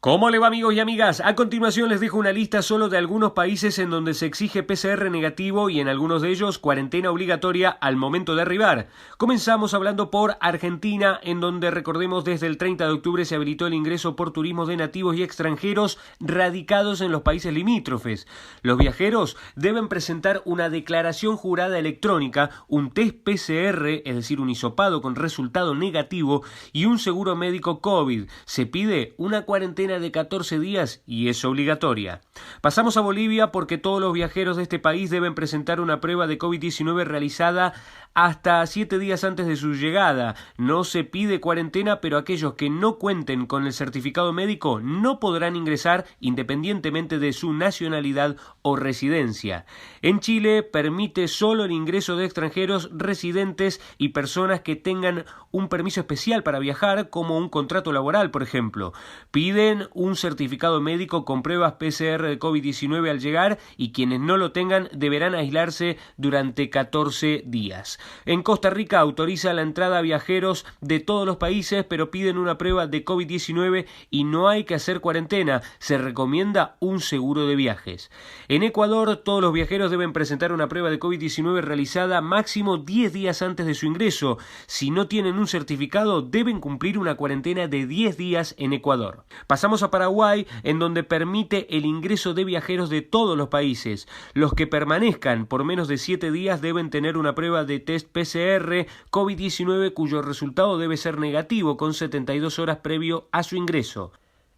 ¿Cómo le va, amigos y amigas? A continuación les dejo una lista solo de algunos países en donde se exige PCR negativo y en algunos de ellos cuarentena obligatoria al momento de arribar. Comenzamos hablando por Argentina, en donde recordemos desde el 30 de octubre se habilitó el ingreso por turismo de nativos y extranjeros radicados en los países limítrofes. Los viajeros deben presentar una declaración jurada electrónica, un test PCR, es decir, un hisopado con resultado negativo y un seguro médico COVID. Se pide una cuarentena de 14 días y es obligatoria. Pasamos a Bolivia porque todos los viajeros de este país deben presentar una prueba de COVID-19 realizada hasta 7 días antes de su llegada. No se pide cuarentena, pero aquellos que no cuenten con el certificado médico no podrán ingresar independientemente de su nacionalidad o residencia. En Chile permite solo el ingreso de extranjeros residentes y personas que tengan un permiso especial para viajar, como un contrato laboral, por ejemplo. Piden un certificado médico con pruebas PCR de COVID-19 al llegar y quienes no lo tengan deberán aislarse durante 14 días. En Costa Rica autoriza la entrada a viajeros de todos los países, pero piden una prueba de COVID-19 y no hay que hacer cuarentena. Se recomienda un seguro de viajes. En Ecuador, todos los viajeros deben presentar una prueba de COVID-19 realizada máximo 10 días antes de su ingreso. Si no tienen un certificado, deben cumplir una cuarentena de 10 días en Ecuador. Pasamos a Paraguay, en donde permite el ingreso de viajeros de todos los países. Los que permanezcan por menos de 7 días deben tener una prueba de test PCR COVID-19 cuyo resultado debe ser negativo con 72 horas previo a su ingreso.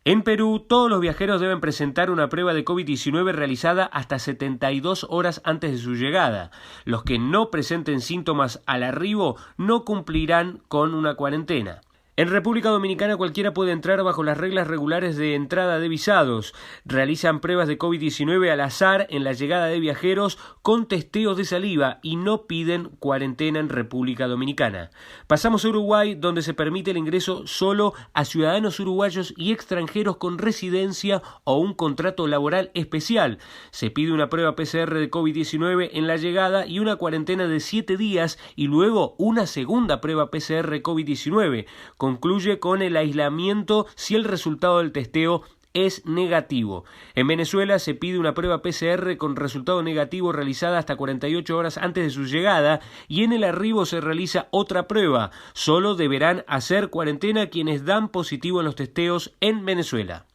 En Perú, todos los viajeros deben presentar una prueba de COVID-19 realizada hasta 72 horas antes de su llegada. Los que no presenten síntomas al arribo no cumplirán con una cuarentena. En República Dominicana cualquiera puede entrar bajo las reglas regulares de entrada de visados. Realizan pruebas de COVID-19 al azar en la llegada de viajeros con testeos de saliva y no piden cuarentena en República Dominicana. Pasamos a Uruguay, donde se permite el ingreso solo a ciudadanos uruguayos y extranjeros con residencia o un contrato laboral especial. Se pide una prueba PCR de COVID-19 en la llegada y una cuarentena de 7 días y luego una segunda prueba PCR COVID-19. Concluye con el aislamiento si el resultado del testeo es negativo. En Venezuela se pide una prueba PCR con resultado negativo realizada hasta 48 horas antes de su llegada y en el arribo se realiza otra prueba. Solo deberán hacer cuarentena quienes dan positivo en los testeos en Venezuela.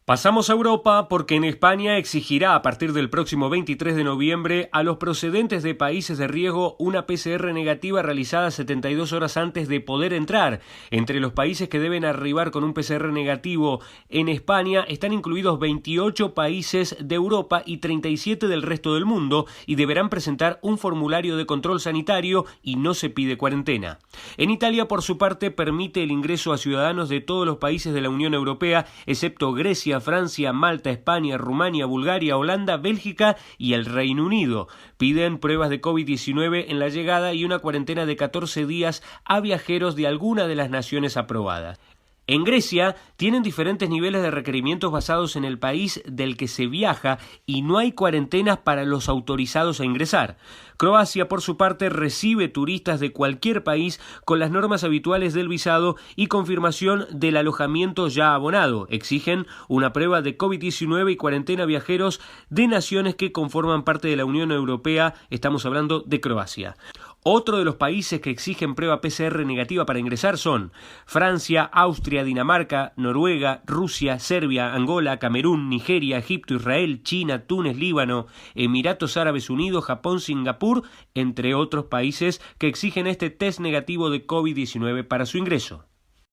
Pasamos a Europa porque en España exigirá a partir del próximo 23 de noviembre a los procedentes de países de riesgo una PCR negativa realizada 72 horas antes de poder entrar. Entre los países que deben arribar con un PCR negativo en España están incluidos 28 países de Europa y 37 del resto del mundo y deberán presentar un formulario de control sanitario y no se pide cuarentena. En Italia, por su parte, permite el ingreso a ciudadanos de todos los países de la Unión Europea, excepto Grecia, Francia, Malta, España, Rumania, Bulgaria, Holanda, Bélgica y el Reino Unido. Piden pruebas de COVID-19 en la llegada y una cuarentena de 14 días a viajeros de alguna de las naciones aprobadas. En Grecia tienen diferentes niveles de requerimientos basados en el país del que se viaja y no hay cuarentenas para los autorizados a ingresar. Croacia, por su parte, recibe turistas de cualquier país con las normas habituales del visado y confirmación del alojamiento ya abonado. Exigen una prueba de COVID-19 y cuarentena a viajeros de naciones que conforman parte de la Unión Europea. Estamos hablando de Croacia. Otro de los países que exigen prueba PCR negativa para ingresar son Francia, Austria, Dinamarca, Noruega, Rusia, Serbia, Angola, Camerún, Nigeria, Egipto, Israel, China, Túnez, Líbano, Emiratos Árabes Unidos, Japón, Singapur, entre otros países que exigen este test negativo de COVID-19 para su ingreso.